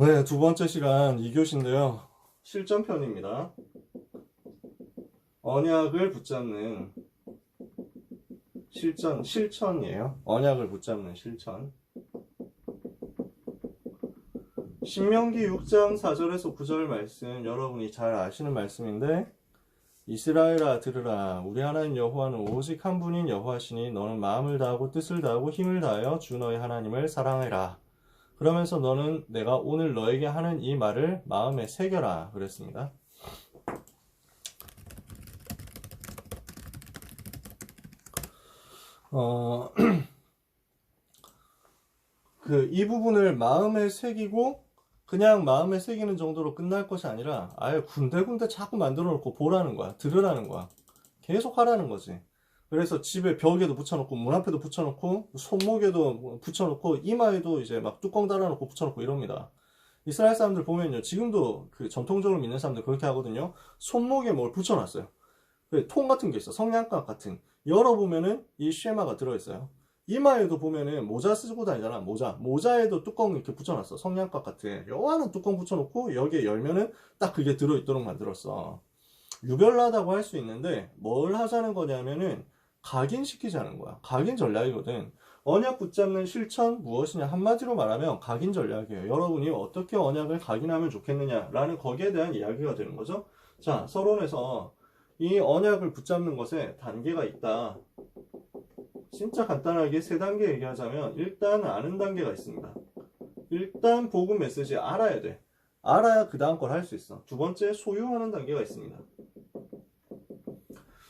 네, 두 번째 시간 2교시인데요. 실전편입니다. 언약을 붙잡는 실천이에요. 언약을 붙잡는 실천. 신명기 6장 4절에서 9절 말씀, 여러분이 잘 아시는 말씀인데, 이스라엘아 들으라. 우리 하나님 여호와는 오직 한 분인 여호와시니 너는 마음을 다하고 뜻을 다하고 힘을 다하여 주 너의 하나님을 사랑해라. 그러면서 너는 내가 오늘 너에게 하는 이 말을 마음에 새겨라 그랬습니다. 이 부분을 마음에 새기고 그냥 마음에 새기는 정도로 끝날 것이 아니라 아예 군데군데 자꾸 만들어 놓고 보라는 거야. 들으라는 거야. 계속 하라는 거지. 그래서 집에 벽에도 붙여놓고 문 앞에도 붙여놓고 손목에도 붙여놓고 이마에도 이제 막 뚜껑 달아놓고 붙여놓고 이럽니다. 이스라엘 사람들 보면요. 지금도 그 전통적으로 믿는 사람들 그렇게 하거든요. 손목에 뭘 붙여놨어요. 통 같은 게 있어. 성냥갑 같은. 열어보면은 이 쉐마가 들어있어요. 이마에도 보면은 모자 쓰고 다니잖아. 모자에도 뚜껑 이렇게 붙여놨어. 성냥갑 같은. 요만한 뚜껑 붙여놓고 여기에 열면은 딱 그게 들어있도록 만들었어. 유별나다고 할 수 있는데 뭘 하자는 거냐면은 각인시키자는 거야. 각인 전략이거든. 언약 붙잡는 실천 무엇이냐? 한마디로 말하면 각인 전략이에요. 여러분이 어떻게 언약을 각인하면 좋겠느냐라는 거기에 대한 이야기가 되는 거죠. 자, 서론에서 이 언약을 붙잡는 것에 단계가 있다. 진짜 간단하게 세 단계 얘기하자면 일단 아는 단계가 있습니다. 일단 복음 메시지 알아야 돼. 알아야 그 다음 걸 할 수 있어. 두 번째 소유하는 단계가 있습니다.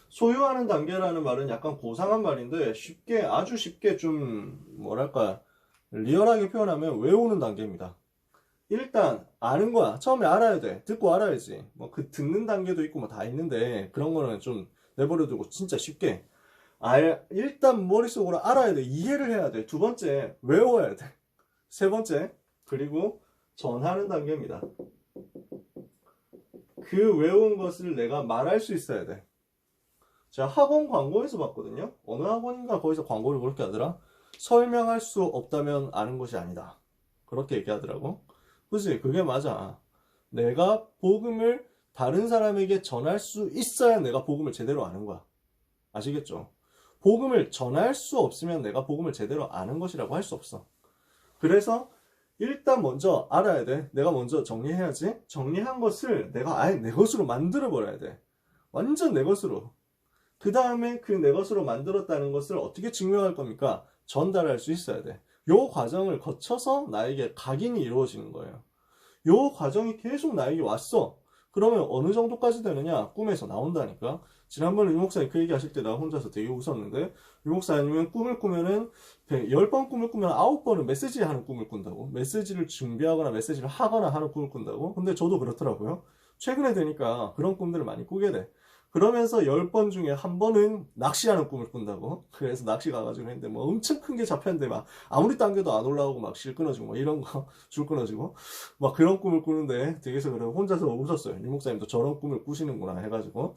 소유하는 단계라는 말은 약간 고상한 말인데 쉽게 아주 쉽게 좀 뭐랄까 리얼하게 표현하면 외우는 단계입니다. 일단 아는 거야. 처음에 알아야 돼. 듣고 알아야지. 뭐 그 듣는 단계도 있고 뭐 다 있는데 그런 거는 좀 내버려두고 진짜 쉽게 일단 머릿속으로 알아야 돼. 이해를 해야 돼. 두 번째 외워야 돼. 세 번째 그리고 전하는 단계입니다. 그 외운 것을 내가 말할 수 있어야 돼. 제가 학원 광고에서 봤거든요. 어느 학원인가 거기서 광고를 그렇게 하더라. 설명할 수 없다면 아는 것이 아니다. 그렇게 얘기하더라고. 그치? 그게 맞아. 내가 복음을 다른 사람에게 전할 수 있어야 내가 복음을 제대로 아는 거야. 아시겠죠? 복음을 전할 수 없으면 내가 복음을 제대로 아는 것이라고 할 수 없어. 그래서 일단 먼저 알아야 돼. 내가 먼저 정리해야지. 정리한 것을 내가 아예 내 것으로 만들어 버려야 돼. 완전 내 것으로. 그 다음에 그 내 것으로 만들었다는 것을 어떻게 증명할 겁니까? 전달할 수 있어야 돼. 요 과정을 거쳐서 나에게 각인이 이루어지는 거예요. 요 과정이 계속 나에게 왔어. 그러면 어느 정도까지 되느냐? 꿈에서 나온다니까. 지난번에 유 목사님 그 얘기 하실 때 나 혼자서 되게 웃었는데, 유 목사님은 꿈을 꾸면은 10번 꿈을 꾸면 9번은 메시지 하는 꿈을 꾼다고. 메시지를 준비하거나 메시지를 하거나 하는 꿈을 꾼다고. 근데 저도 그렇더라고요. 최근에 되니까 그런 꿈들을 많이 꾸게 돼. 그러면서 10번 중에 한 번은 낚시하는 꿈을 꾼다고. 그래서 낚시 가가지고 했는데 뭐 엄청 큰 게 잡혔는데 막 아무리 당겨도 안 올라오고 막 실 끊어지고 뭐 이런 거 줄 끊어지고 막 그런 꿈을 꾸는데 되게서 그래 혼자서 웃었어요. 유 목사님도 저런 꿈을 꾸시는구나 해가지고.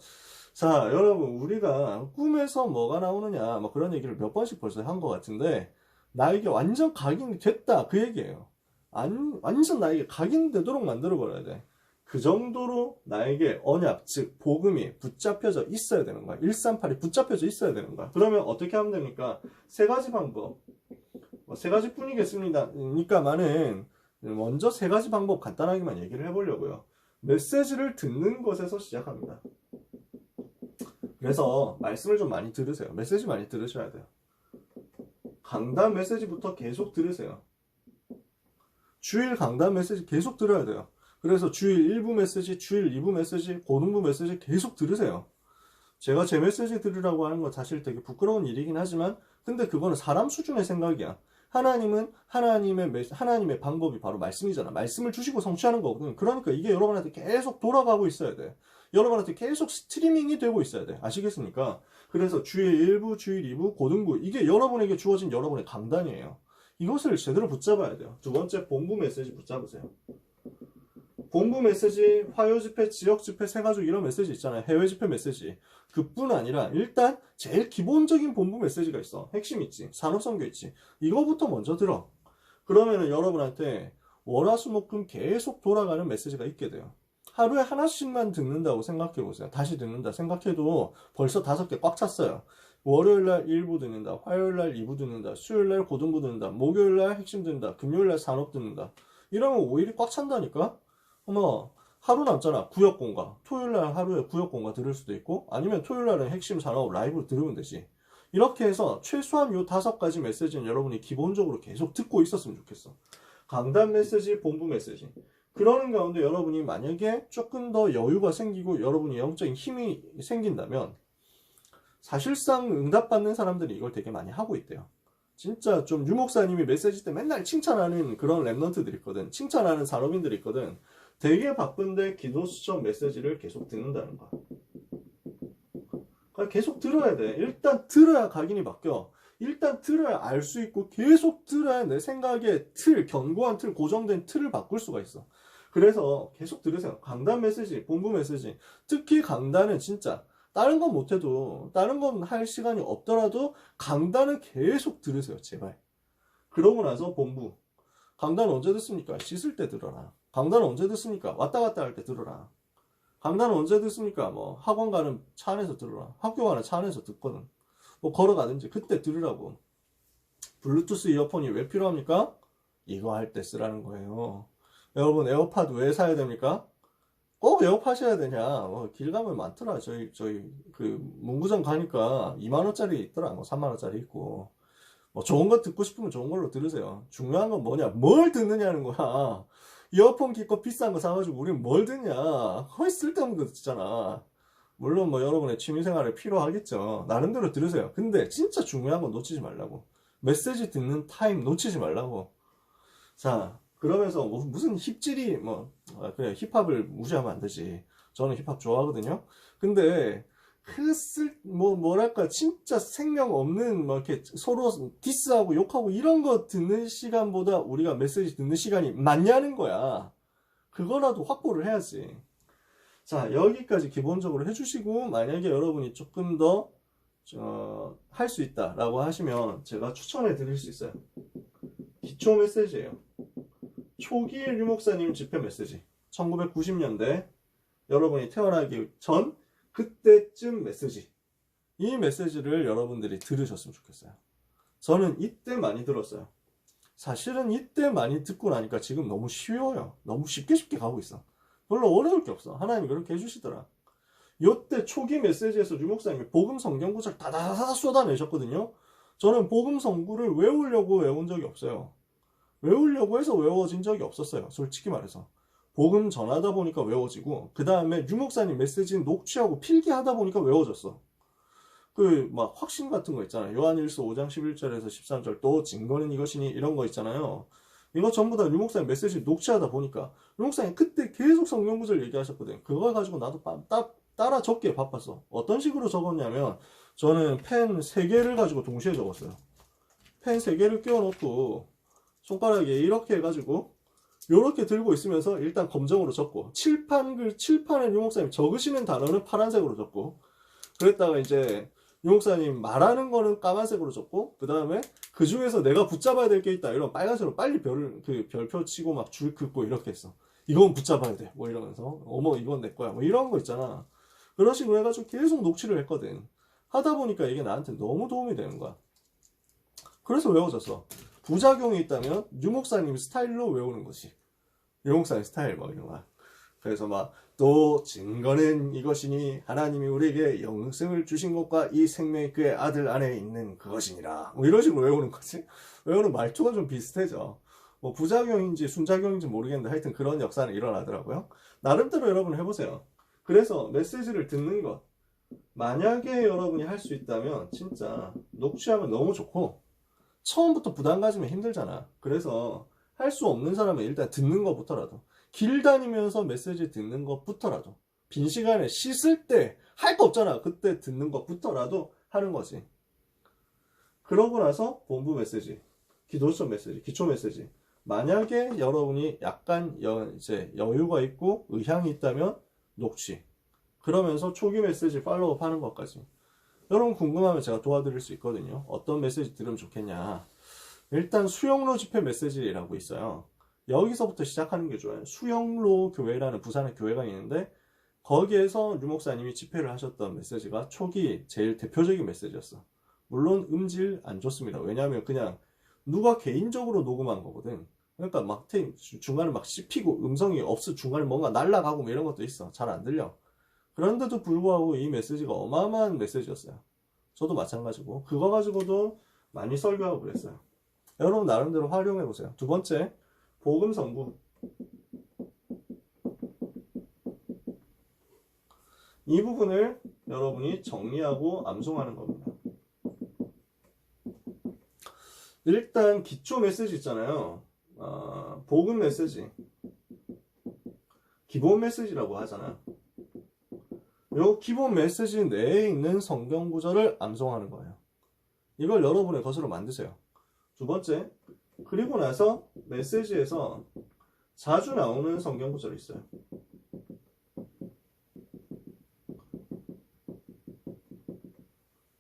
자, 여러분 우리가 꿈에서 뭐가 나오느냐 뭐 그런 얘기를 몇 번씩 벌써 한 것 같은데 나에게 완전 각인이 됐다 그 얘기예요. 완전 나에게 각인되도록 만들어 버려야 돼. 그 정도로 나에게 언약, 즉 복음이 붙잡혀져 있어야 되는 거야. 138이 붙잡혀져 있어야 되는 거야. 그러면 어떻게 하면 됩니까? 세 가지 방법. 세 가지뿐이겠습니다니까만은 먼저 세 가지 방법 간단하게만 얘기를 해보려고요. 메시지를 듣는 것에서 시작합니다. 그래서 말씀을 좀 많이 들으세요. 메시지 많이 들으셔야 돼요. 강단 메시지부터 계속 들으세요. 주일 강단 메시지 계속 들어야 돼요. 그래서 주일 1부 메시지, 주일 2부 메시지, 고등부 메시지 계속 들으세요. 제가 제 메시지 들으라고 하는 건 사실 되게 부끄러운 일이긴 하지만 근데 그거는 사람 수준의 생각이야. 하나님은 하나님의 방법이 바로 말씀이잖아. 말씀을 주시고 성취하는 거거든. 그러니까 이게 여러분한테 계속 돌아가고 있어야 돼. 여러분한테 계속 스트리밍이 되고 있어야 돼. 아시겠습니까? 그래서 주일 1부, 주일 2부, 고등부 이게 여러분에게 주어진 여러분의 강단이에요. 이것을 제대로 붙잡아야 돼요. 두 번째 본부 메시지 붙잡으세요. 본부 메시지, 화요 집회, 지역 집회, 새가족 이런 메시지 있잖아요. 해외 집회 메시지. 그뿐 아니라 일단 제일 기본적인 본부 메시지가 있어. 핵심 있지. 산업선교 있지. 이거부터 먼저 들어. 그러면은 여러분한테 월화수목금 계속 돌아가는 메시지가 있게 돼요. 하루에 하나씩만 듣는다고 생각해보세요. 다시 듣는다 생각해도 벌써 5개 꽉 찼어요. 월요일날 1부 듣는다, 화요일날 2부 듣는다, 수요일날 고등부 듣는다, 목요일날 핵심 듣는다, 금요일날 산업 듣는다. 이러면 5일이 꽉 찬다니까? 어머, 하루 남잖아. 구역공과. 토요일날 하루에 구역공과 들을 수도 있고, 아니면 토요일날은 핵심 산업 라이브로 들으면 되지. 이렇게 해서 최소한 요 5가지 메시지는 여러분이 기본적으로 계속 듣고 있었으면 좋겠어. 강단 메시지, 본부 메시지. 그러는 가운데 여러분이 만약에 조금 더 여유가 생기고 여러분이 영적인 힘이 생긴다면 사실상 응답받는 사람들이 이걸 되게 많이 하고 있대요. 진짜 좀 유목사님이 메시지 때 맨날 칭찬하는 그런 랩런트들이 있거든. 칭찬하는 산업인들이 있거든. 되게 바쁜데 기도 수첩 메시지를 계속 듣는다는 거야. 그러니까 계속 들어야 돼. 일단 들어야 각인이 바뀌어. 일단 들어야 알 수 있고 계속 들어야 내 생각의 틀, 견고한 틀, 고정된 틀을 바꿀 수가 있어. 그래서 계속 들으세요. 강단 메시지, 본부 메시지. 특히 강단은 진짜 다른 건 못해도 다른 건 할 시간이 없더라도 강단은 계속 들으세요. 제발. 그러고 나서 본부. 강단 언제 듣습니까? 씻을 때 들어라. 강단 언제 듣습니까? 왔다 갔다 할 때 들어라. 강단은 언제 듣습니까? 뭐 학원 가는 차 안에서 들어라. 학교 가는 차 안에서 듣거든. 뭐 걸어가든지 그때 들으라고. 블루투스 이어폰이 왜 필요합니까? 이거 할 때 쓰라는 거예요. 여러분 에어팟 왜 사야 됩니까? 꼭 에어팟 해야 되냐? 길 가면 많더라. 저희 그 문구점 가니까 2만 원짜리 있더라. 뭐 3만 원짜리 있고. 뭐 좋은 거 듣고 싶으면 좋은 걸로 들으세요. 중요한 건 뭐냐? 뭘 듣느냐는 거야. 이어폰 기껏 비싼 거 사가지고 우리는 뭘 듣냐? 거의 쓸데없는 거 듣잖아. 물론 뭐 여러분의 취미생활에 필요하겠죠. 나름대로 들으세요. 근데 진짜 중요한 건 놓치지 말라고. 메시지 듣는 타임 놓치지 말라고. 자, 그러면서 무슨 힙질이 그래 힙합을 무시하면 안 되지. 저는 힙합 좋아하거든요. 근데 뭐랄까 진짜 생명 없는 이렇게 서로 디스하고 욕하고 이런 거 듣는 시간보다 우리가 메시지 듣는 시간이 많냐는 거야. 그거라도 확보를 해야지. 자, 여기까지 기본적으로 해주시고 만약에 여러분이 조금 더 할 수 있다라고 하시면 제가 추천해 드릴 수 있어요. 기초 메시지예요. 초기의 유목사님 집회 메시지. 1990년대 여러분이 태어나기 전 그때쯤 메시지. 이 메시지를 여러분들이 들으셨으면 좋겠어요. 저는 이때 많이 들었어요. 사실은 이때 많이 듣고 나니까 지금 너무 쉬워요. 너무 쉽게 가고 있어. 별로 어려울 게 없어. 하나님이 그렇게 해주시더라. 요때 초기 메시지에서 유목사님이 복음 성경 구절 다다다다 쏟아내셨거든요. 저는 복음 성구를 외우려고 외운 적이 없어요. 외우려고 해서 외워진 적이 없었어요. 솔직히 말해서. 복음 전하다 보니까 외워지고 그 다음에 유목사님 메시지 녹취하고 필기하다 보니까 외워졌어. 막 확신 같은 거 있잖아요. 요한일서 5장 11절에서 13절 또 증거는 이것이니 이런 거 있잖아요. 이거 전부 다 유목사님 메시지 녹취하다 보니까 유목사님 그때 계속 성경 구절 얘기하셨거든. 그걸 가지고 나도 따라 적기에 바빴어. 어떤 식으로 적었냐면 저는 펜 3개를 가지고 동시에 적었어요. 펜 3개를 끼워놓고 손가락에 이렇게 해가지고 이렇게 들고 있으면서 일단 검정으로 적고 칠판에 유목사님 적으시는 단어는 파란색으로 적고 그랬다가 이제 유목사님 말하는 거는 까만색으로 적고 그 다음에 그 중에서 내가 붙잡아야 될 게 있다 이런 빨간색으로 빨리 별표 치고 막 줄 긋고 이렇게 했어. 이건 붙잡아야 돼 뭐 이러면서 어머 이건 내 거야 뭐 이런 거 있잖아. 그런 식으로 해가지고 계속 녹취를 했거든. 하다 보니까 이게 나한테 너무 도움이 되는 거야. 그래서 외워졌어. 부작용이 있다면 유목사님 스타일로 외우는 것이 유목사님 스타일 뭐 이런 거야. 그래서 또 증거는 이것이니 하나님이 우리에게 영생을 주신 것과 이 생명이 그의 아들 안에 있는 그것이니라 뭐 이런 식으로 외우는 거지. 외우는 말투가 좀 비슷해져. 뭐 부작용인지 순작용인지 모르겠는데 하여튼 그런 역사는 일어나더라고요. 나름대로 여러분 해보세요. 그래서 메시지를 듣는 것 만약에 여러분이 할 수 있다면 진짜 녹취하면 너무 좋고 처음부터 부담 가지면 힘들잖아. 그래서 할 수 없는 사람은 일단 듣는 것부터라도 길 다니면서 메시지 듣는 것부터라도 빈 시간에 씻을 때 할 거 없잖아. 그때 듣는 것부터라도 하는 거지. 그러고 나서 본부 메시지, 기도서 메시지, 기초 메시지. 만약에 여러분이 약간 이제 여유가 있고 의향이 있다면 녹취. 그러면서 초기 메시지 팔로우 하는 것까지. 여러분 궁금하면 제가 도와드릴 수 있거든요. 어떤 메시지 들으면 좋겠냐. 일단 수용로 집회 메시지라고 있어요. 여기서부터 시작하는 게 좋아요. 수영로 교회라는 부산에 교회가 있는데 거기에서 류 목사님이 집회를 하셨던 메시지가 초기 제일 대표적인 메시지였어. 물론 음질 안 좋습니다. 왜냐하면 그냥 누가 개인적으로 녹음한 거거든. 그러니까 막 중간에 막 씹히고 음성이 없어, 중간에 뭔가 날아가고 뭐 이런 것도 있어. 잘 안 들려. 그런데도 불구하고 이 메시지가 어마어마한 메시지였어요. 저도 마찬가지고 그거 가지고도 많이 설교하고 그랬어요. 여러분 나름대로 활용해 보세요. 두 번째, 복음 선구. 이 부분을 여러분이 정리하고 암송하는 겁니다. 일단 기초 메시지 있잖아요. 복음 메시지, 기본 메시지라고 하잖아. 요 기본 메시지 내에 있는 성경 구절을 암송하는 거예요. 이걸 여러분의 것으로 만드세요. 두 번째, 그리고 나서 메시지에서 자주 나오는 성경 구절이 있어요.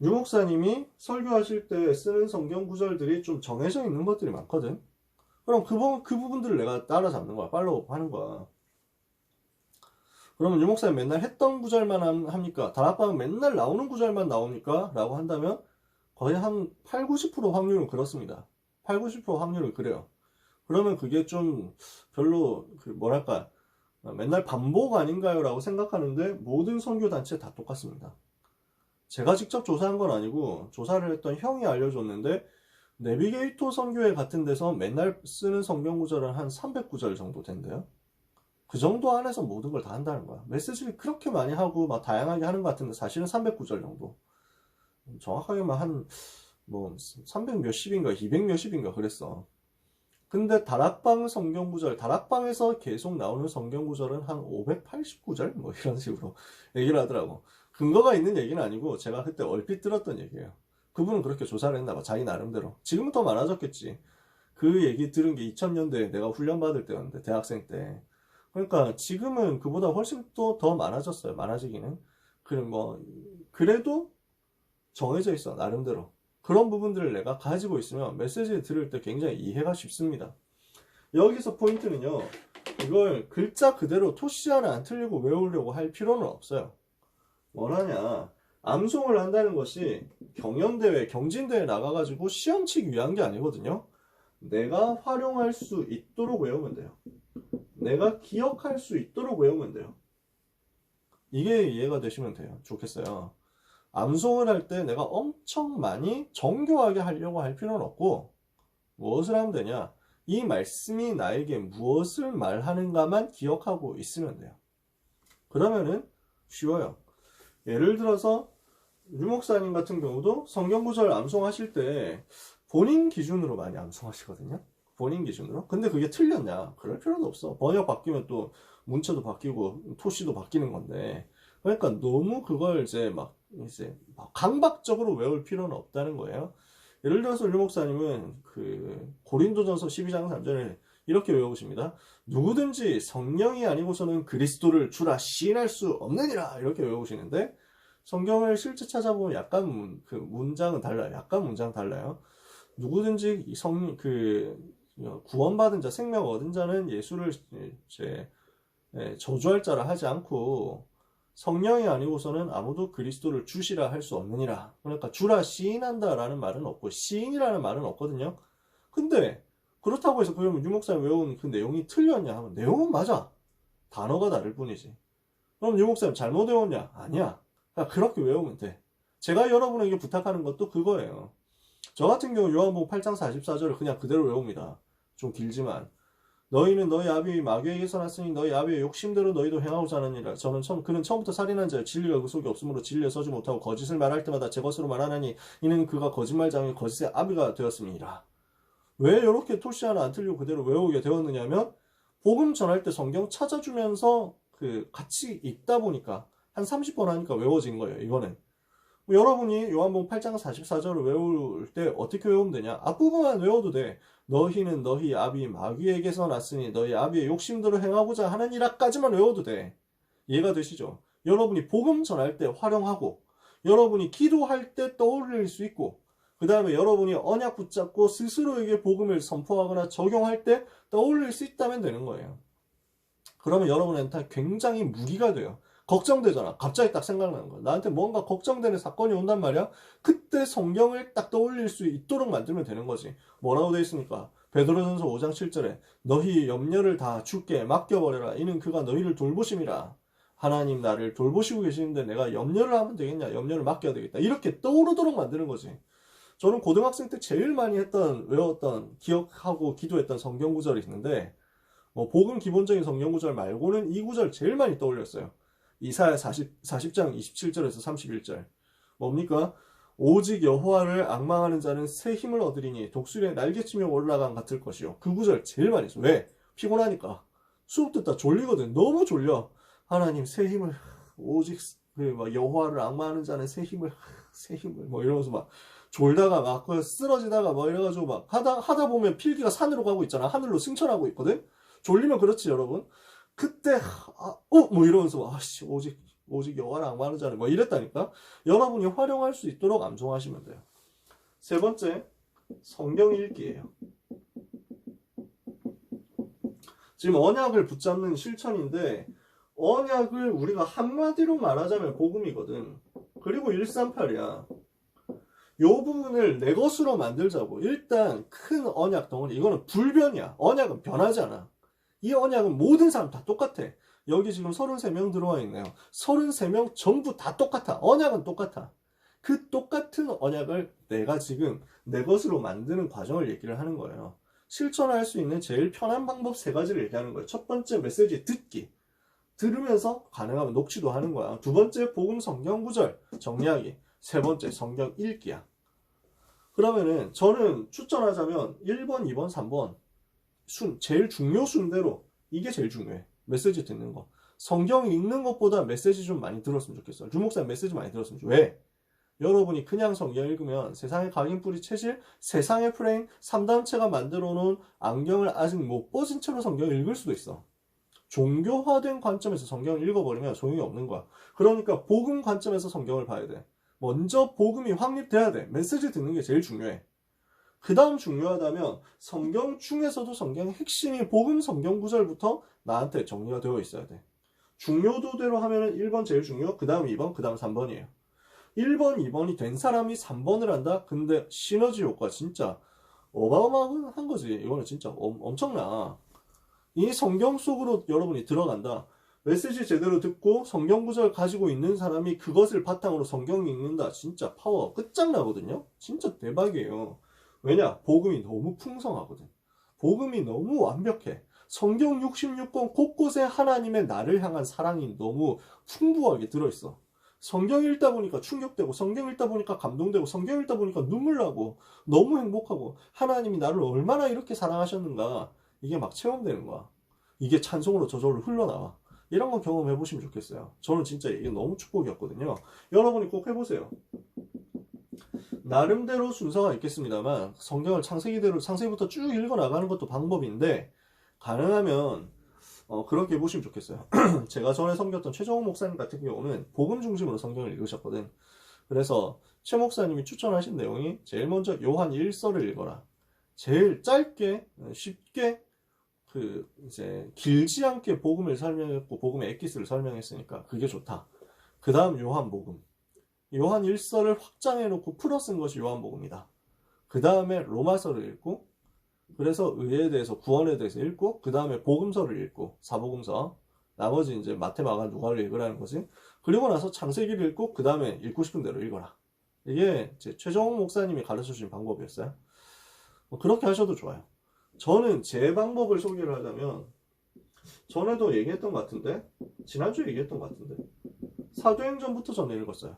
유 목사님이 설교하실 때 쓰는 성경 구절들이 좀 정해져 있는 것들이 많거든. 그럼 그 부분들을 내가 따라잡는 거야. 팔로우 하는 거야. 그러면 유 목사님 맨날 했던 구절만 합니까? 다락방은 맨날 나오는 구절만 나옵니까? 라고 한다면 거의 한 8, 90% 확률은 그렇습니다. 8, 90% 확률은 그래요. 그러면 그게 좀 별로 뭐랄까 맨날 반복 아닌가요? 라고 생각하는데 모든 선교단체 다 똑같습니다. 제가 직접 조사한 건 아니고 조사를 했던 형이 알려줬는데 내비게이터 선교회 같은 데서 맨날 쓰는 성경 구절은 한 300구절 정도 된대요. 그 정도 안에서 모든 걸 다 한다는 거야. 메시지를 그렇게 많이 하고 막 다양하게 하는 것 같은데 사실은 300구절 정도. 정확하게만 한 뭐 300 몇십인가 200 몇십인가 그랬어. 근데 다락방 성경 구절, 다락방에서 계속 나오는 성경 구절은 한 580구절 뭐 이런 식으로 얘기를 하더라고. 근거가 있는 얘기는 아니고 제가 그때 얼핏 들었던 얘기예요. 그분은 그렇게 조사를 했나 봐. 자기 나름대로. 지금은 더 많아졌겠지. 그 얘기 들은 게 2000년대에 내가 훈련받을 때였는데 대학생 때. 그러니까 지금은 그보다 훨씬 또 더 많아졌어요. 많아지기는. 그래도 정해져 있어. 나름대로. 그런 부분들을 내가 가지고 있으면 메시지를 들을 때 굉장히 이해가 쉽습니다. 여기서 포인트는요. 이걸 글자 그대로 토시 하나 안 틀리고 외우려고 할 필요는 없어요. 뭐라냐. 암송을 한다는 것이 경연대회, 경진대회 나가가지고 시험 치기 위한 게 아니거든요. 내가 활용할 수 있도록 외우면 돼요. 내가 기억할 수 있도록 외우면 돼요. 이게 이해가 되시면 돼요. 좋겠어요. 암송을 할 때 내가 엄청 많이 정교하게 하려고 할 필요는 없고 무엇을 하면 되냐? 이 말씀이 나에게 무엇을 말하는가만 기억하고 있으면 돼요. 그러면은 쉬워요. 예를 들어서 유 목사님 같은 경우도 성경 구절 암송하실 때 본인 기준으로 많이 암송하시거든요. 본인 기준으로. 근데 그게 틀렸냐? 그럴 필요도 없어. 번역 바뀌면 또 문체도 바뀌고 토시도 바뀌는 건데. 그러니까 너무 그걸 이제 막 강박적으로 외울 필요는 없다는 거예요. 예를 들어서 유 목사님은 고린도전서 12장 3절에 이렇게 외우십니다. 누구든지 성령이 아니고서는 그리스도를 주라 시인할 수 없느니라 이렇게 외우시는데 성경을 실제 찾아보면 약간 문장은 달라요. 약간 문장 달라요. 누구든지 구원받은 자, 생명 얻은 자는 예수를 저주할 자라 하지 않고 성령이 아니고서는 아무도 그리스도를 주시라 할 수 없느니라. 그러니까 주라 시인한다 라는 말은 없고 시인이라는 말은 없거든요. 근데 그렇다고 해서 그러면 유 목사님 외운 그 내용이 틀렸냐 하면 내용은 맞아. 단어가 다를 뿐이지. 그럼 유 목사님 잘못 외웠냐? 아니야. 그러니까 그렇게 외우면 돼. 제가 여러분에게 부탁하는 것도 그거예요. 저 같은 경우 요한복음 8장 44절을 그냥 그대로 외웁니다. 좀 길지만 너희는 너희 아비 마귀에게서 났으니 너희 아비의 욕심대로 너희도 행하고자 하느니라. 그는 처음부터 살인한 자여 진리가 그 속에 없으므로 진리에 서지 못하고 거짓을 말할 때마다 제 것으로 말하나니 이는 그가 거짓말장의 거짓의 아비가 되었음이니라. 왜 이렇게 토시 하나 안 틀리고 그대로 외우게 되었느냐면 복음 전할 때 성경 찾아주면서 같이 읽다 보니까 한 30번 하니까 외워진 거예요. 이거는 여러분이 요한복음 8장 44절을 외울 때 어떻게 외우면 되냐? 앞부분만 외워도 돼. 너희는 너희 아비 마귀에게서 났으니 너희 아비의 욕심대로 행하고자 하느니라까지만 외워도 돼. 이해가 되시죠? 여러분이 복음 전할 때 활용하고 여러분이 기도할 때 떠올릴 수 있고 그 다음에 여러분이 언약 붙잡고 스스로에게 복음을 선포하거나 적용할 때 떠올릴 수 있다면 되는 거예요. 그러면 여러분한테 굉장히 무기가 돼요. 걱정되잖아. 갑자기 딱 생각나는 거야. 나한테 뭔가 걱정되는 사건이 온단 말이야. 그때 성경을 딱 떠올릴 수 있도록 만들면 되는 거지. 뭐라고 돼 있습니까? 베드로전서 5장 7절에 너희 염려를 다 주께 맡겨버려라. 이는 그가 너희를 돌보심이라. 하나님 나를 돌보시고 계시는데 내가 염려를 하면 되겠냐? 염려를 맡겨야 되겠다. 이렇게 떠오르도록 만드는 거지. 저는 고등학생 때 제일 많이 외웠던, 기억하고 기도했던 성경 구절이 있는데, 복음 기본적인 성경 구절 말고는 이 구절 제일 많이 떠올렸어요. 이사야 40장 27절에서 31절. 뭡니까? 오직 여호와를 앙망하는 자는 새 힘을 얻으리니 독수리의 날개치며 올라간 같을 것이요. 그 구절 제일 많이 써. 왜? 피곤하니까. 수업 듣다 졸리거든. 너무 졸려. 하나님 새 힘을, 오직 여호와를 앙망하는 자는 새 힘을 이러면서 막 졸다가 막 쓰러지다가 막 이래가지고 막 하다 보면 필기가 산으로 가고 있잖아. 하늘로 승천하고 있거든. 졸리면 그렇지 여러분. 그때 이러면서 오직 여호와를 앙망하는 자는 이랬다니까. 여러분이 활용할 수 있도록 암송하시면 돼요. 세 번째, 성경 읽기예요. 지금 언약을 붙잡는 실천인데, 언약을 우리가 한마디로 말하자면 복음이거든. 그리고 138이야. 요 부분을 내 것으로 만들자고. 일단 큰 언약 덩어리, 이거는 불변이야. 언약은 변하지 않아. 이 언약은 모든 사람 다 똑같아. 여기 지금 33명 들어와 있네요. 33명 전부 다 똑같아. 언약은 똑같아. 그 똑같은 언약을 내가 지금 내 것으로 만드는 과정을 얘기를 하는 거예요. 실천할 수 있는 제일 편한 방법 3가지를 얘기하는 거예요. 첫 번째, 메시지 듣기. 들으면서 가능하면 녹취도 하는 거야. 두 번째, 복음 성경 구절 정리하기. 세 번째, 성경 읽기야. 그러면은 저는 추천하자면 1번, 2번, 3번 제일 중요 순대로, 이게 제일 중요해. 메시지 듣는 거. 성경 읽는 것보다 메시지 좀 많이 들었으면 좋겠어. 주목사님 메시지 많이 들었으면 좋겠어. 왜? 여러분이 그냥 성경 읽으면 세상의 각인뿌리 체질, 세상의 프레임, 3단체가 만들어 놓은 안경을 아직 못 벗은 채로 성경을 읽을 수도 있어. 종교화된 관점에서 성경을 읽어버리면 소용이 없는 거야. 그러니까 복음 관점에서 성경을 봐야 돼. 먼저 복음이 확립돼야 돼. 메시지 듣는 게 제일 중요해. 그 다음 중요하다면 성경 중에서도 성경의 핵심이 복음 성경 구절부터 나한테 정리가 되어 있어야 돼. 중요도대로 하면은 1번 제일 중요, 그 다음 2번, 그 다음 3번이에요. 1번, 2번이 된 사람이 3번을 한다? 근데 시너지 효과 진짜 어마어마한 거지. 이거는 진짜 엄청나. 이 성경 속으로 여러분이 들어간다. 메시지 제대로 듣고 성경 구절 가지고 있는 사람이 그것을 바탕으로 성경 읽는다. 진짜 파워 끝장나거든요. 진짜 대박이에요. 왜냐? 복음이 너무 풍성하거든. 복음이 너무 완벽해. 성경 66권 곳곳에 하나님의 나를 향한 사랑이 너무 풍부하게 들어있어. 성경 읽다 보니까 충격되고, 성경 읽다 보니까 감동되고, 성경 읽다 보니까 눈물 나고, 너무 행복하고, 하나님이 나를 얼마나 이렇게 사랑하셨는가, 이게 막 체험되는 거야. 이게 찬송으로 저절로 흘러나와. 이런 거 경험해 보시면 좋겠어요. 저는 진짜 이게 너무 축복이었거든요. 여러분이 꼭 해보세요. 나름대로 순서가 있겠습니다만 성경을 창세기부터 쭉 읽어 나가는 것도 방법인데, 가능하면 그렇게 보시면 좋겠어요. 제가 전에 섬겼던 최정욱 목사님 같은 경우는 복음 중심으로 성경을 읽으셨거든. 그래서 최 목사님이 추천하신 내용이 제일 먼저 요한 1서를 읽어라. 제일 짧게 쉽게 이제 길지 않게 복음을 설명했고 복음의 엑기스를 설명했으니까 그게 좋다. 그 다음 요한복음. 요한 1서를 확장해놓고 풀어 쓴 것이 요한복음이다. 그 다음에 로마서를 읽고, 그래서 의에 대해서, 구원에 대해서 읽고, 그 다음에 복음서를 읽고, 사복음서. 나머지 이제 마태, 마가, 누가를 읽으라는 거지. 그리고 나서 창세기를 읽고, 그 다음에 읽고 싶은 대로 읽어라. 이게 제 최정욱 목사님이 가르쳐 주신 방법이었어요. 그렇게 하셔도 좋아요. 저는 제 방법을 소개를 하자면, 전에도 얘기했던 것 같은데, 지난주에 얘기했던 것 같은데, 사도행전부터 저는 읽었어요.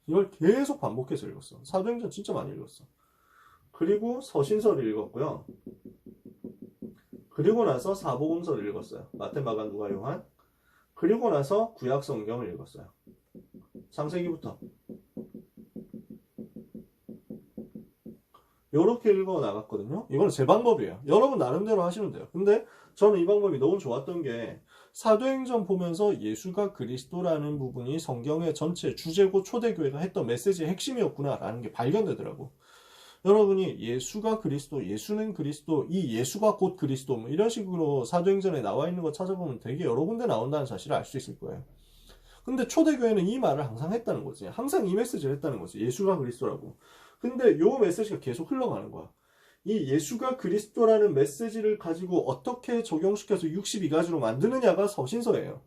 이걸 계속 반복해서 읽었어. 사도행전 진짜 많이 읽었어. 그리고 서신서를 읽었고요. 그리고 나서 사복음서를 읽었어요. 마태, 마가, 누가, 요한. 그리고 나서 구약 성경을 읽었어요. 창세기부터. 이렇게 읽어 나갔거든요. 이건 제 방법이에요. 여러분 나름대로 하시면 돼요. 근데 저는 이 방법이 너무 좋았던 게, 사도행전 보면서 예수가 그리스도라는 부분이 성경의 전체 주제고 초대교회가 했던 메시지의 핵심이었구나 라는 게 발견되더라고. 여러분이 예수가 그리스도, 예수는 그리스도, 이 예수가 곧 그리스도, 뭐 이런 식으로 사도행전에 나와 있는 거 찾아보면 되게 여러 군데 나온다는 사실을 알 수 있을 거예요. 근데 초대교회는 이 말을 항상 했다는 거지. 항상 이 메시지를 했다는 거지. 예수가 그리스도라고. 근데 요 메시지가 계속 흘러가는 거야. 이 예수가 그리스도라는 메시지를 가지고 어떻게 적용시켜서 62가지로 만드느냐가 서신서예요.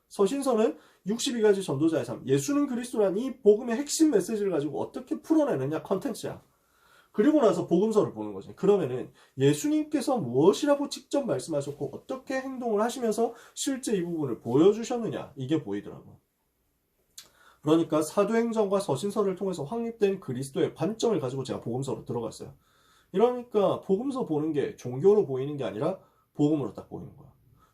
서신서는 62가지 전도자의 삶, 예수는 그리스도라는 이 복음의 핵심 메시지를 가지고 어떻게 풀어내느냐 컨텐츠야. 그리고 나서 복음서를 보는 거지. 그러면은 예수님께서 무엇이라고 직접 말씀하셨고 어떻게 행동을 하시면서 실제 이 부분을 보여주셨느냐, 이게 보이더라고. 그러니까 사도행전과 서신서를 통해서 확립된 그리스도의 관점을 가지고 제가 복음서로 들어갔어요. 이러니까 복음서 보는 게 종교로 보이는 게 아니라 복음으로 딱 보이는 거야.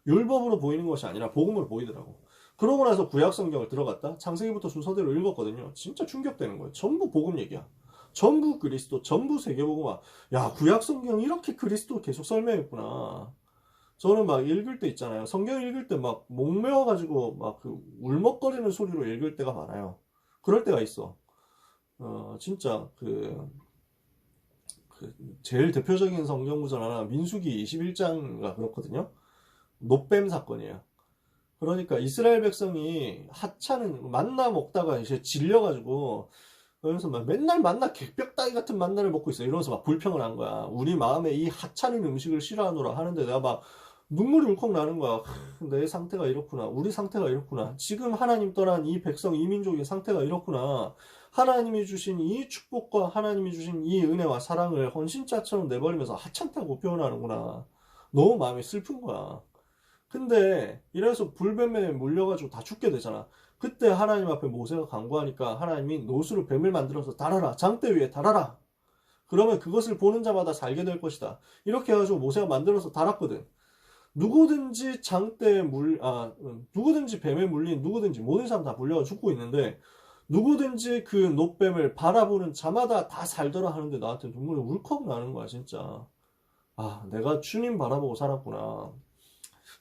율법으로 보이는 것이 아니라 복음으로 보이더라고. 그러고 나서 구약성경을 들어갔다 창세기부터 순서대로 읽었거든요. 진짜 충격되는 거예요. 전부 복음 얘기야. 전부 그리스도, 전부 세계복음화. 야, 구약성경 이렇게 그리스도 계속 설명했구나. 저는 막 읽을 때 있잖아요. 성경 읽을 때 막 목매어가지고 막 그 울먹거리는 소리로 읽을 때가 많아요. 그럴 때가 있어. 진짜 제일 대표적인 성경 구절 하나, 민수기 21장가 그렇거든요. 노뱀 사건이에요. 그러니까 이스라엘 백성이 하찮은 만나 먹다가 이제 질려가지고, 그래서 막 맨날 만나 객벽다기 같은 만나를 먹고 있어. 이러면서 막 불평을 한 거야. 우리 마음에 이 하찮은 음식을 싫어하노라 하는데 내가 막 눈물이 울컥 나는 거야. 내 상태가 이렇구나. 우리 상태가 이렇구나. 지금 하나님 떠난 이 백성, 이 민족의 상태가 이렇구나. 하나님이 주신 이 축복과 하나님이 주신 이 은혜와 사랑을 헌신자처럼 내버리면서 하찮다고 표현하는구나. 너무 마음이 슬픈 거야. 근데 이래서 불뱀에 물려가지고 다 죽게 되잖아. 그때 하나님 앞에 모세가 간구하니까 하나님이 노수로 뱀을 만들어서 달아라. 장대 위에 달아라. 그러면 그것을 보는 자마다 살게 될 것이다. 이렇게 해가지고 모세가 만들어서 달았거든. 누구든지 누구든지 뱀에 물린 누구든지 모든 사람 다 물려가 죽고 있는데, 누구든지 그 노뱀을 바라보는 자마다 다 살더라 하는데 나한테 눈물이 울컥 나는 거야, 진짜. 아, 내가 주님 바라보고 살았구나.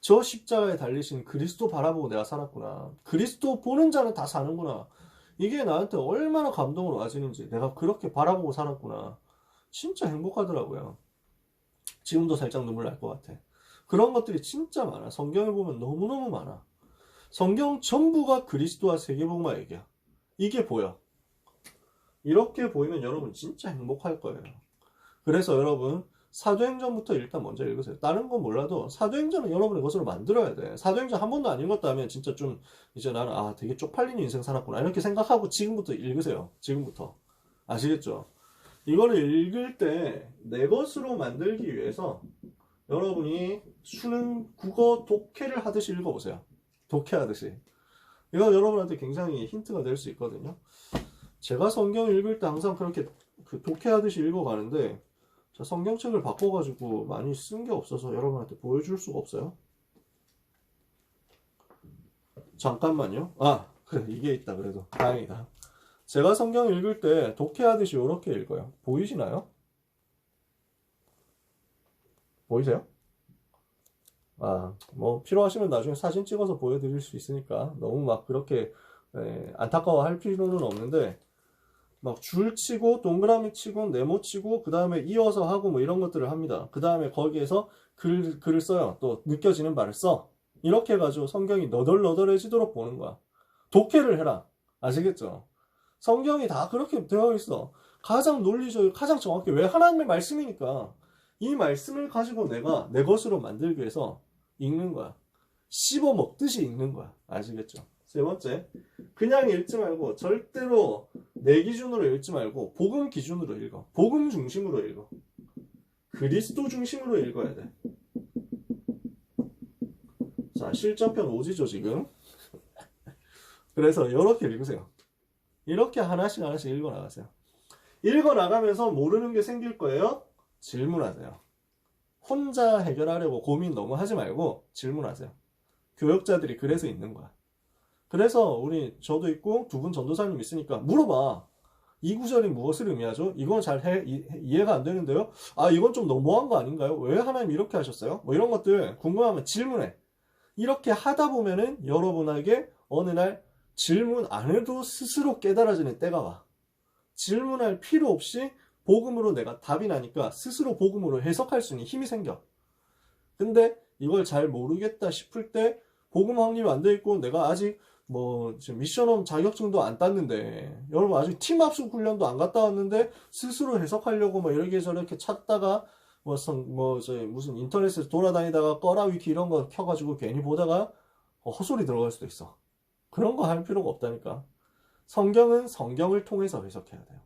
저 십자가에 달리신 그리스도 바라보고 내가 살았구나. 그리스도 보는 자는 다 사는구나. 이게 나한테 얼마나 감동으로 와지는지, 내가 그렇게 바라보고 살았구나. 진짜 행복하더라고요. 지금도 살짝 눈물 날 것 같아. 그런 것들이 진짜 많아. 성경을 보면 너무너무 많아. 성경 전부가 그리스도와 세계복음화 얘기야. 이게 보여. 이렇게 보이면 여러분 진짜 행복할 거예요. 그래서 여러분 사도행전부터 일단 먼저 읽으세요. 다른 건 몰라도 사도행전은 여러분의 것으로 만들어야 돼. 사도행전 한 번도 안 읽었다면 진짜 좀 이제 나는 되게 쪽팔린 인생 살았구나 이렇게 생각하고 지금부터 읽으세요. 지금부터. 아시겠죠? 이거를 읽을 때 내 것으로 만들기 위해서 여러분이 수능 국어 독해를 하듯이 읽어보세요. 독해하듯이. 이거 여러분한테 굉장히 힌트가 될 수 있거든요. 제가 성경 읽을 때 항상 그렇게 독해하듯이 읽어가는데, 자, 성경책을 바꿔가지고 많이 쓴 게 없어서 여러분한테 보여줄 수가 없어요. 잠깐만요. 그래, 이게 있다. 그래도 다행이다. 제가 성경 읽을 때 독해하듯이 이렇게 읽어요. 보이시나요? 보이세요? 뭐 필요하시면 나중에 사진 찍어서 보여드릴 수 있으니까 너무 막 그렇게 안타까워할 필요는 없는데, 막 줄 치고 동그라미 치고 네모 치고 그 다음에 이어서 하고 뭐 이런 것들을 합니다. 그 다음에 거기에서 글을 써요. 또 느껴지는 말을 써. 이렇게 해가지고 성경이 너덜너덜해지도록 보는 거야. 독해를 해라. 아시겠죠? 성경이 다 그렇게 되어 있어. 가장 논리적이고 가장 정확해. 왜? 하나님의 말씀이니까. 이 말씀을 가지고 내가 내 것으로 만들기 위해서 읽는 거야. 씹어 먹듯이 읽는 거야. 아시겠죠? 세 번째, 그냥 읽지 말고 절대로 내 기준으로 읽지 말고 복음 기준으로 읽어. 복음 중심으로 읽어. 그리스도 중심으로 읽어야 돼. 자, 실전편 오지죠 지금. 그래서 이렇게 읽으세요. 이렇게 하나씩 읽어 나가세요. 읽어 나가면서 모르는 게 생길 거예요. 질문하세요. 혼자 해결하려고 고민 너무 하지 말고 질문하세요. 교역자들이 그래서 있는 거야. 그래서 저도 있고 두 분 전도사님 있으니까 물어봐. 이 구절이 무엇을 의미하죠? 이건 잘 이해가 안 되는데요? 이건 좀 너무한 거 아닌가요? 왜 하나님 이렇게 하셨어요? 뭐 이런 것들 궁금하면 질문해. 이렇게 하다 보면은 여러분에게 어느 날 질문 안 해도 스스로 깨달아지는 때가 와. 질문할 필요 없이 복음으로 내가 답이 나니까 스스로 복음으로 해석할 수 있는 힘이 생겨. 근데 이걸 잘 모르겠다 싶을 때 복음 확립이 안 돼 있고 내가 아직 뭐 지금 미션홈 자격증도 안 땄는데 여러분 아직 팀 합숙 훈련도 안 갔다 왔는데 스스로 해석하려고 뭐 이렇게 저렇게 찾다가 무슨 인터넷에서 돌아다니다가 꺼라 위키 이런 거 켜가지고 괜히 보다가 헛소리 들어갈 수도 있어. 그런 거 할 필요가 없다니까. 성경은 성경을 통해서 해석해야 돼요.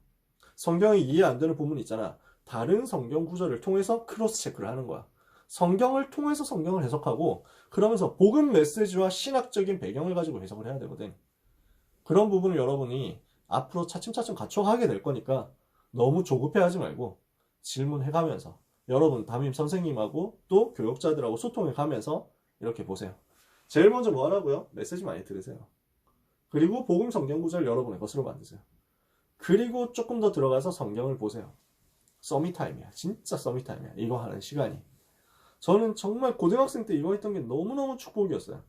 성경이 이해 안 되는 부분이 있잖아. 다른 성경 구절을 통해서 크로스 체크를 하는 거야. 성경을 통해서 성경을 해석하고 그러면서 복음 메시지와 신학적인 배경을 가지고 해석을 해야 되거든. 그런 부분을 여러분이 앞으로 차츰차츰 갖춰가게 될 거니까 너무 조급해하지 말고 질문해가면서 여러분 담임 선생님하고 또 교육자들하고 소통해가면서 이렇게 보세요. 제일 먼저 뭐 하라고요? 메시지 많이 들으세요. 그리고 복음 성경 구절 여러분의 것으로 만드세요. 그리고 조금 더 들어가서 성경을 보세요. 서밋타임이야. 진짜 서밋타임이야. 이거 하는 시간이. 저는 정말 고등학생 때 이거 했던 게 너무너무 축복이었어요.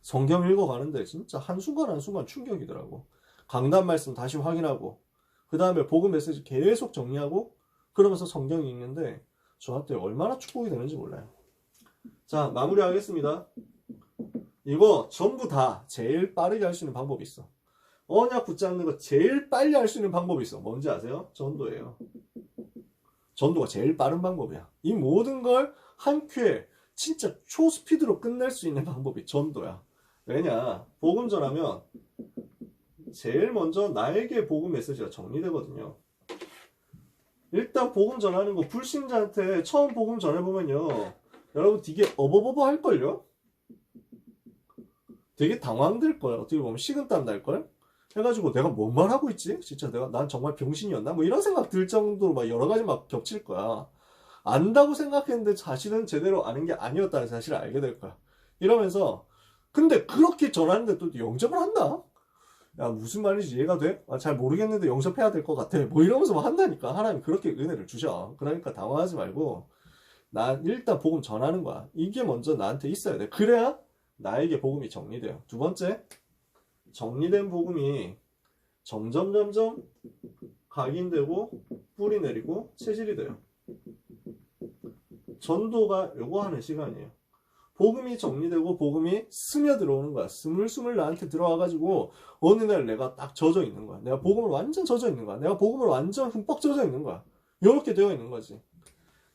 성경 읽어가는데 진짜 한순간 한순간 충격이더라고. 강단 말씀 다시 확인하고 그 다음에 복음 메시지 계속 정리하고 그러면서 성경 읽는데 저한테 얼마나 축복이 되는지 몰라요. 자, 마무리하겠습니다. 이거 전부 다 제일 빠르게 할 수 있는 방법이 있어. 언약 붙잡는 거 제일 빨리 할 수 있는 방법이 있어. 뭔지 아세요? 전도예요. 전도가 제일 빠른 방법이야. 이 모든 걸 한 큐에 진짜 초스피드로 끝낼 수 있는 방법이 전도야. 왜냐? 복음 전하면 제일 먼저 나에게 복음 메시지가 정리되거든요. 일단 복음 전하는 거 불신자한테 처음 복음 전해보면요. 여러분 되게 어버버버 할걸요? 되게 당황될거예요. 어떻게 보면 식은땀 날걸? 해가지고 내가 뭔 말하고 있지? 진짜 난 정말 병신이었나? 뭐 이런 생각 들 정도로 막 여러 가지 막 겹칠 거야. 안다고 생각했는데 자신은 제대로 아는 게 아니었다는 사실을 알게 될 거야. 이러면서 근데 그렇게 전하는데 또 영접을 한다? 야 무슨 말인지 이해가 돼? 잘 모르겠는데 영접해야 될 것 같아. 뭐 이러면서 막 한다니까. 하나님이 그렇게 은혜를 주셔. 그러니까 당황하지 말고 난 일단 복음 전하는 거야. 이게 먼저 나한테 있어야 돼. 그래야 나에게 복음이 정리돼요. 두 번째, 정리된 복음이 점점 각인되고 뿌리 내리고 체질이 돼요. 전도가 요거 하는 시간이에요. 복음이 정리되고 복음이 스며들어오는 거야. 스물스물 나한테 들어와가지고 어느 날 내가 딱 젖어 있는 거야. 내가 복음을 완전 젖어 있는 거야. 내가 복음을 완전 흠뻑 젖어 있는 거야. 요렇게 되어 있는 거지.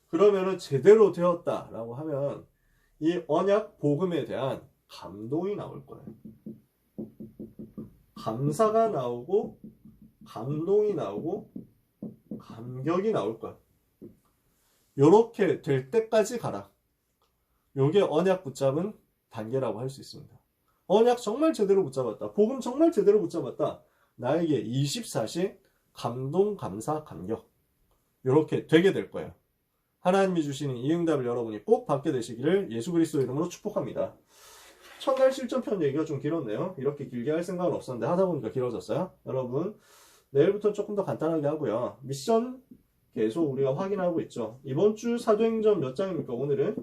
그러면은 제대로 되었다라고 하면 이 언약 복음에 대한 감동이 나올 거예요. 감사가 나오고 감동이 나오고 감격이 나올 거야. 요렇게 될 때까지 가라. 요게 언약 붙잡은 단계라고 할 수 있습니다. 언약 정말 제대로 붙잡았다. 복음 정말 제대로 붙잡았다. 나에게 24시 감동, 감사, 감격. 요렇게 되게 될 거예요. 하나님이 주시는 이 응답을 여러분이 꼭 받게 되시기를 예수 그리스도 이름으로 축복합니다. 첫날 실전편 얘기가 좀 길었네요. 이렇게 길게 할 생각은 없었는데 하다 보니까 길어졌어요. 여러분 내일부터 조금 더 간단하게 하고요. 미션 계속 우리가 확인하고 있죠. 이번 주 사도행전 몇 장입니까? 오늘은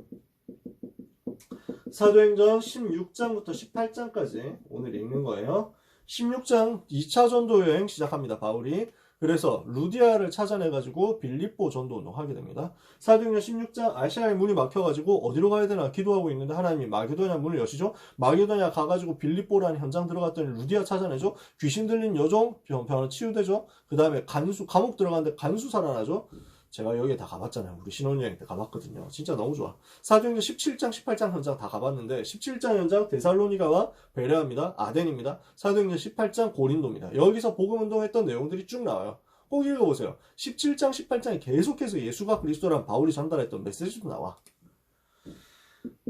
사도행전 16장부터 18장까지 오늘 읽는 거예요. 16장 2차 전도 여행 시작합니다. 바울이. 그래서 루디아를 찾아내가지고 빌립보 전도 운동하게 됩니다. 사도행전 16장 아시아의 문이 막혀가지고 어디로 가야 되나 기도하고 있는데 하나님이 마게도냐 문을 여시죠. 마게도냐 가가지고 빌립보라는 현장 들어갔더니 루디아 찾아내죠. 귀신 들린 여종 병 치유되죠. 그 다음에 감옥 들어갔는데 간수 살아나죠. 제가 여기에 다 가봤잖아요. 우리 신혼여행 때 가봤거든요. 진짜 너무 좋아. 사도행전 17장, 18장 현장 다 가봤는데 17장 현장 데살로니가와 베레아입니다. 아덴입니다. 사도행전 18장 고린도입니다. 여기서 복음운동했던 내용들이 쭉 나와요. 꼭 읽어보세요. 17장, 18장에 계속해서 예수가 그리스도란 바울이 전달했던 메시지도 나와.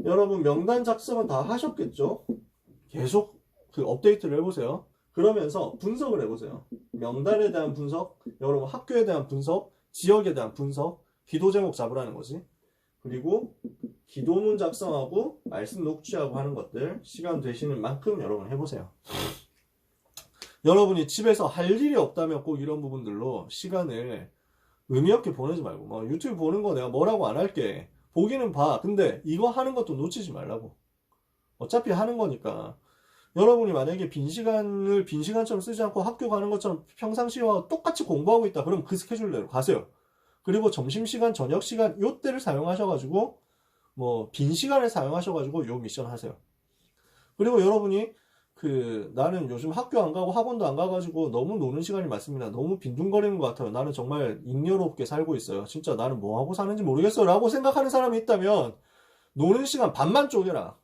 여러분 명단 작성은 다 하셨겠죠? 계속 그 업데이트를 해보세요. 그러면서 분석을 해보세요. 명단에 대한 분석, 여러분 학교에 대한 분석, 지역에 대한 분석, 기도 제목 잡으라는 거지. 그리고 기도문 작성하고 말씀 녹취하고 하는 것들 시간 되시는 만큼 여러분 해보세요. 여러분이 집에서 할 일이 없다면 꼭 이런 부분들로 시간을 의미 없게 보내지 말고 뭐 유튜브 보는 거 내가 뭐라고 안 할게. 보기는 봐. 근데 이거 하는 것도 놓치지 말라고. 어차피 하는 거니까. 여러분이 만약에 빈 시간을 빈 시간처럼 쓰지 않고 학교 가는 것처럼 평상시와 똑같이 공부하고 있다. 그럼 그 스케줄대로 가세요. 그리고 점심시간, 저녁시간 요때를 사용하셔가지고 뭐 빈 시간을 사용하셔가지고 요 미션 하세요. 그리고 여러분이 나는 요즘 학교 안 가고 학원도 안 가가지고 너무 노는 시간이 많습니다. 너무 빈둥거리는 것 같아요. 나는 정말 잉여롭게 살고 있어요. 진짜 나는 뭐 하고 사는지 모르겠어 라고 생각하는 사람이 있다면 노는 시간 반만 쪼개라.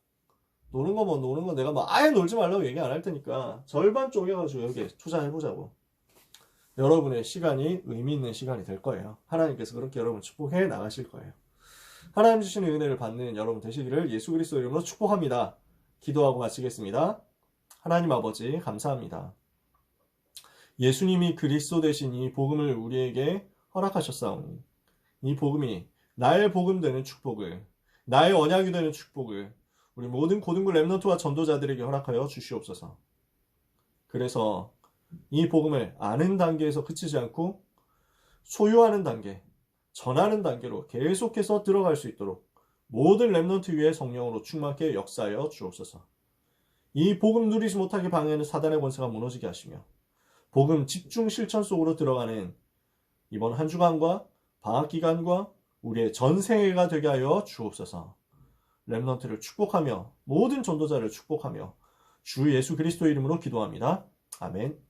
노는 거 뭐 노는 거 내가 뭐 아예 놀지 말라고 얘기 안 할 테니까 절반 쪼개가지고 여기에 투자해보자고. 여러분의 시간이 의미 있는 시간이 될 거예요. 하나님께서 그렇게 여러분 축복해 나가실 거예요. 하나님 주시는 은혜를 받는 여러분 되시기를 예수 그리스도 이름으로 축복합니다. 기도하고 마치겠습니다. 하나님 아버지 감사합니다. 예수님이 그리스도 되신 이 복음을 우리에게 허락하셨사오니 이 복음이 나의 복음 되는 축복을, 나의 언약이 되는 축복을 우리 모든 고등부 렘넌트와 전도자들에게 허락하여 주시옵소서. 그래서 이 복음을 아는 단계에서 그치지 않고 소유하는 단계, 전하는 단계로 계속해서 들어갈 수 있도록 모든 렘넌트 위에 성령으로 충만하게 역사하여 주옵소서. 이 복음 누리지 못하게 방해하는 사단의 권세가 무너지게 하시며 복음 집중 실천 속으로 들어가는 이번 한 주간과 방학기간과 우리의 전생애가 되게 하여 주옵소서. 렘넌트를 축복하며 모든 전도자를 축복하며 주 예수 그리스도 이름으로 기도합니다. 아멘.